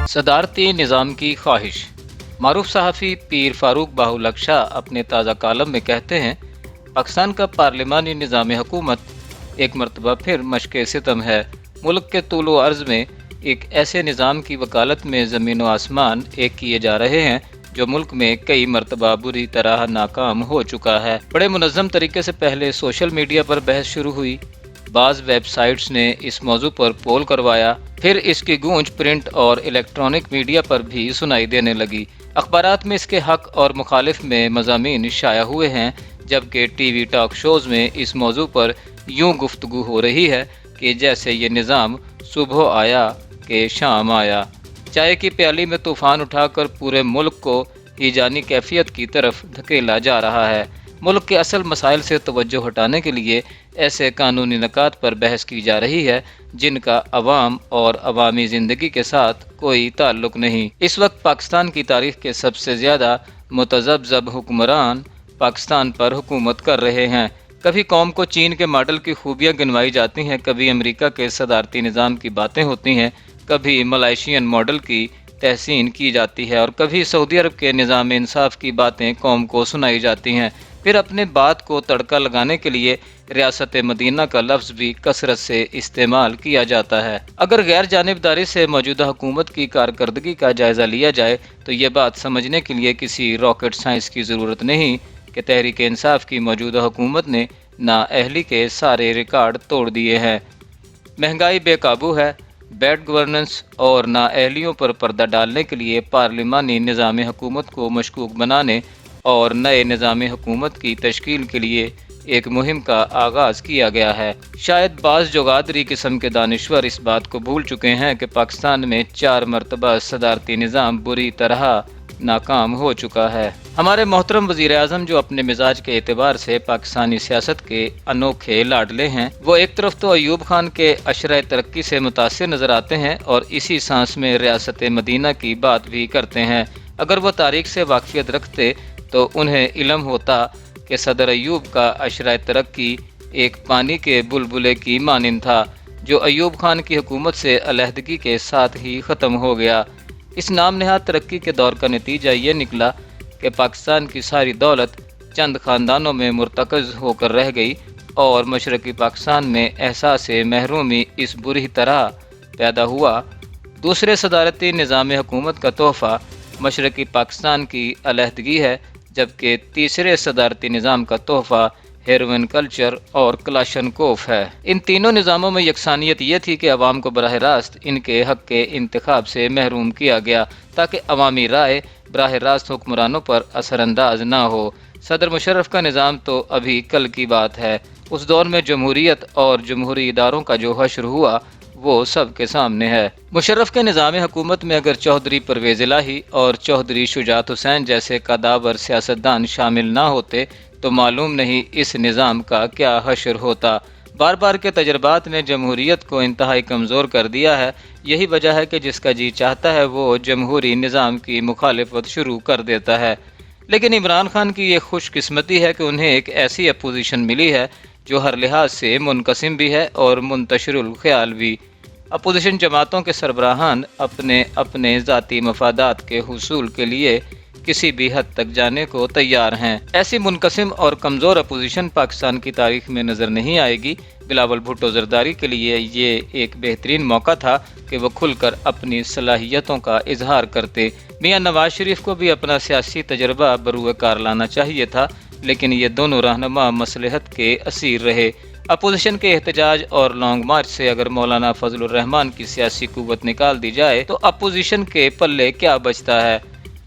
صدارتی نظام کی خواہش۔ معروف صحافی پیر فاروق باہولق شاہ اپنے تازہ کالم میں کہتے ہیں، پاکستان کا پارلیمانی نظام حکومت ایک مرتبہ پھر مشق ستم ہے۔ ملک کے طول و عرض میں ایک ایسے نظام کی وکالت میں زمین و آسمان ایک کیے جا رہے ہیں جو ملک میں کئی مرتبہ بری طرح ناکام ہو چکا ہے۔ بڑے منظم طریقے سے پہلے سوشل میڈیا پر بحث شروع ہوئی، بعض ویب سائٹس نے اس موضوع پر پول کروایا، پھر اس کی گونج پرنٹ اور الیکٹرانک میڈیا پر بھی سنائی دینے لگی۔ اخبارات میں اس کے حق اور مخالف میں مضامین شائع ہوئے ہیں، جبکہ ٹی وی ٹاک شوز میں اس موضوع پر یوں گفتگو ہو رہی ہے کہ جیسے یہ نظام صبح آیا کہ شام آیا، چائے کی پیالی میں طوفان اٹھا کر پورے ملک کو ہیجانی کیفیت کی طرف دھکیلا جا رہا ہے۔ ملک کے اصل مسائل سے توجہ ہٹانے کے لیے ایسے قانونی نکات پر بحث کی جا رہی ہے جن کا عوام اور عوامی زندگی کے ساتھ کوئی تعلق نہیں۔ اس وقت پاکستان کی تاریخ کے سب سے زیادہ متذبذب حکمران پاکستان پر حکومت کر رہے ہیں۔ کبھی قوم کو چین کے ماڈل کی خوبیاں گنوائی جاتی ہیں، کبھی امریکہ کے صدارتی نظام کی باتیں ہوتی ہیں، کبھی ملائیشین ماڈل کی تحسین کی جاتی ہے اور کبھی سعودی عرب کے نظام انصاف کی باتیں قوم کو سنائی جاتی ہیں۔ پھر اپنے بات کو تڑکا لگانے کے لیے ریاست مدینہ کا لفظ بھی کثرت سے استعمال کیا جاتا ہے۔ اگر غیر جانبداری سے موجودہ حکومت کی کارکردگی کا جائزہ لیا جائے تو یہ بات سمجھنے کے لیے کسی راکٹ سائنس کی ضرورت نہیں کہ تحریک انصاف کی موجودہ حکومت نے نااہلی کے سارے ریکارڈ توڑ دیے ہیں۔ مہنگائی بے قابو ہے، بیڈ گورننس اور نااہلیوں پر پردہ ڈالنے کے لیے پارلیمانی نظام حکومت کو مشکوک بنانے اور نئے نظام حکومت کی تشکیل کے لیے ایک مہم کا آغاز کیا گیا ہے۔ شاید بعض جوگادری قسم کے دانشور اس بات کو بھول چکے ہیں کہ پاکستان میں 4 مرتبہ صدارتی نظام بری طرح ناکام ہو چکا ہے۔ ہمارے محترم وزیر اعظم جو اپنے مزاج کے اعتبار سے پاکستانی سیاست کے انوکھے لاڈلے ہیں، وہ ایک طرف تو ایوب خان کے عشرۂ ترقی سے متاثر نظر آتے ہیں اور اسی سانس میں ریاست مدینہ کی بات بھی کرتے ہیں۔ اگر وہ تاریخ سے واقفیت رکھتے تو انہیں علم ہوتا کہ صدر ایوب کا عشرۂ ترقی ایک پانی کے بلبلے کی مانند تھا جو ایوب خان کی حکومت سے علیحدگی کے ساتھ ہی ختم ہو گیا۔ اس نام نہاد ترقی کے دور کا نتیجہ یہ نکلا کہ پاکستان کی ساری دولت چند خاندانوں میں مرتکز ہو کر رہ گئی اور مشرقی پاکستان میں احساس محرومی اس بری طرح پیدا ہوا۔ دوسرے صدارتی نظام حکومت کا تحفہ مشرقی پاکستان کی علیحدگی ہے، جبکہ تیسرے صدارتی نظام کا تحفہ ہیروئن کلچر اور کلاشنکوف ہے۔ ان تینوں نظاموں میں یکسانیت یہ تھی کہ عوام کو براہ راست ان کے حق کے انتخاب سے محروم کیا گیا تاکہ عوامی رائے براہ راست حکمرانوں پر اثر انداز نہ ہو۔ صدر مشرف کا نظام تو ابھی کل کی بات ہے۔ اس دور میں جمہوریت اور جمہوری اداروں کا جو حشر ہوا وہ سب کے سامنے ہے۔ مشرف کے نظام حکومت میں اگر چودھری پرویز الہی اور چودھری شجاعت حسین جیسے قداور سیاستدان شامل نہ ہوتے تو معلوم نہیں اس نظام کا کیا حشر ہوتا۔ بار بار کے تجربات نے جمہوریت کو انتہائی کمزور کر دیا ہے۔ یہی وجہ ہے کہ جس کا جی چاہتا ہے وہ جمہوری نظام کی مخالفت شروع کر دیتا ہے۔ لیکن عمران خان کی یہ خوش قسمتی ہے کہ انہیں ایک ایسی اپوزیشن ملی ہے جو ہر لحاظ سے منقسم بھی ہے اور منتشر الخیال بھی۔ اپوزیشن جماعتوں کے سربراہان اپنے اپنے ذاتی مفادات کے حصول کے لیے کسی بھی حد تک جانے کو تیار ہیں۔ ایسی منقسم اور کمزور اپوزیشن پاکستان کی تاریخ میں نظر نہیں آئے گی۔ بلاول بھٹو زرداری کے لیے یہ ایک بہترین موقع تھا کہ وہ کھل کر اپنی صلاحیتوں کا اظہار کرتے۔ میاں نواز شریف کو بھی اپنا سیاسی تجربہ بروئے کار لانا چاہیے تھا، لیکن یہ دونوں رہنما مصلحت کے اسیر رہے۔ اپوزیشن کے احتجاج اور لانگ مارچ سے اگر مولانا فضل الرحمان کی سیاسی قوت نکال دی جائے تو اپوزیشن کے پلے کیا بچتا ہے؟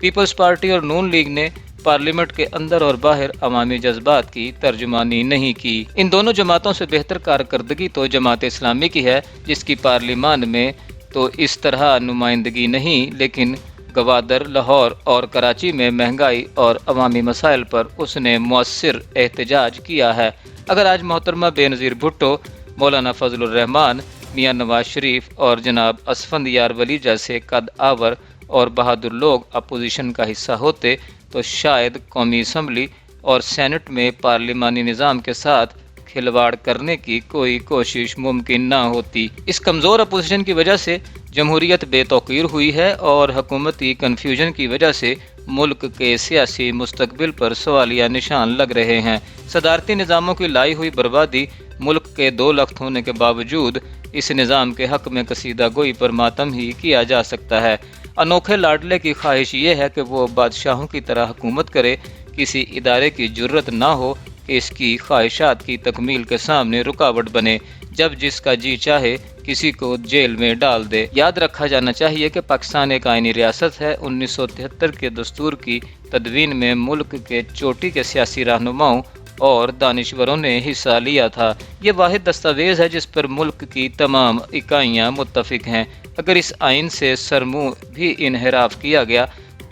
پیپلز پارٹی اور نون لیگ نے پارلیمنٹ کے اندر اور باہر عوامی جذبات کی ترجمانی نہیں کی۔ ان دونوں جماعتوں سے بہتر کارکردگی تو جماعت اسلامی کی ہے، جس کی پارلیمان میں تو اس طرح نمائندگی نہیں، لیکن گوادر، لاہور اور کراچی میں مہنگائی اور عوامی مسائل پر اس نے مؤثر احتجاج کیا ہے۔ اگر آج محترمہ بے نظیر بھٹو، مولانا فضل الرحمان، میاں نواز شریف اور جناب اسفندیار ولی جیسے قد آور اور بہادر لوگ اپوزیشن کا حصہ ہوتے تو شاید قومی اسمبلی اور سینٹ میں پارلیمانی نظام کے ساتھ کھلواڑ کرنے کی کوئی کوشش ممکن نہ ہوتی۔ اس کمزور اپوزیشن کی وجہ سے جمہوریت بے توقیر ہوئی ہے اور حکومتی کنفیوژن کی وجہ سے ملک کے سیاسی مستقبل پر سوالیہ نشان لگ رہے ہیں۔ صدارتی نظاموں کی لائی ہوئی بربادی، ملک کے 2 لخت ہونے کے باوجود اس نظام کے حق میں قصیدہ گوئی پر ماتم ہی کیا جا سکتا ہے۔ انوکھے لاڈلے کی خواہش یہ ہے کہ وہ بادشاہوں کی طرح حکومت کرے، کسی ادارے کی جرت نہ ہو کہ اس کی خواہشات کی تکمیل کے سامنے رکاوٹ بنے، جب جس کا جی چاہے کسی کو جیل میں ڈال دے۔ یاد رکھا جانا چاہیے کہ پاکستان ایک آئینی ریاست ہے۔ 1973 کے دستور کی تدوین میں ملک کے چوٹی کے سیاسی رہنماؤں اور دانشوروں نے حصہ لیا تھا۔ یہ واحد دستاویز ہے جس پر ملک کی تمام اکائیاں متفق ہیں۔ اگر اس آئین سے سرمو بھی انحراف کیا گیا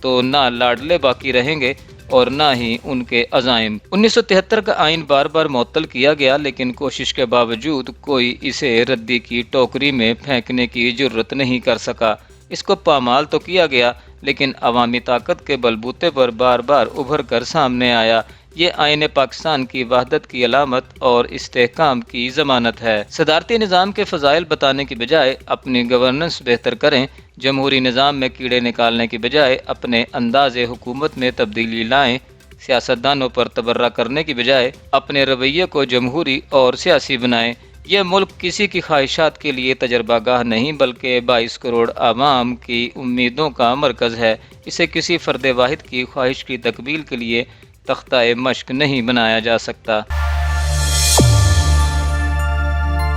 تو نہ لاڈلے باقی رہیں گے اور نہ ہی ان کے عزائم۔ 1973 کا آئین بار بار معطل کیا گیا، لیکن کوشش کے باوجود کوئی اسے ردی کی ٹوکری میں پھینکنے کی جرت نہیں کر سکا۔ اس کو پامال تو کیا گیا، لیکن عوامی طاقت کے بلبوتے پر بار بار ابھر کر سامنے آیا۔ یہ آئین پاکستان کی وحدت کی علامت اور استحکام کی ضمانت ہے۔ صدارتی نظام کے فضائل بتانے کی بجائے اپنی گورننس بہتر کریں، جمہوری نظام میں کیڑے نکالنے کی بجائے اپنے انداز حکومت میں تبدیلی لائیں، سیاستدانوں پر تبرہ کرنے کی بجائے اپنے رویے کو جمہوری اور سیاسی بنائیں۔ یہ ملک کسی کی خواہشات کے لیے تجربہ گاہ نہیں بلکہ 22 کروڑ عوام کی امیدوں کا مرکز ہے۔ اسے کسی فرد واحد کی خواہش کی تکمیل کے لیے تختہ مشق نہیں بنایا جا سکتا۔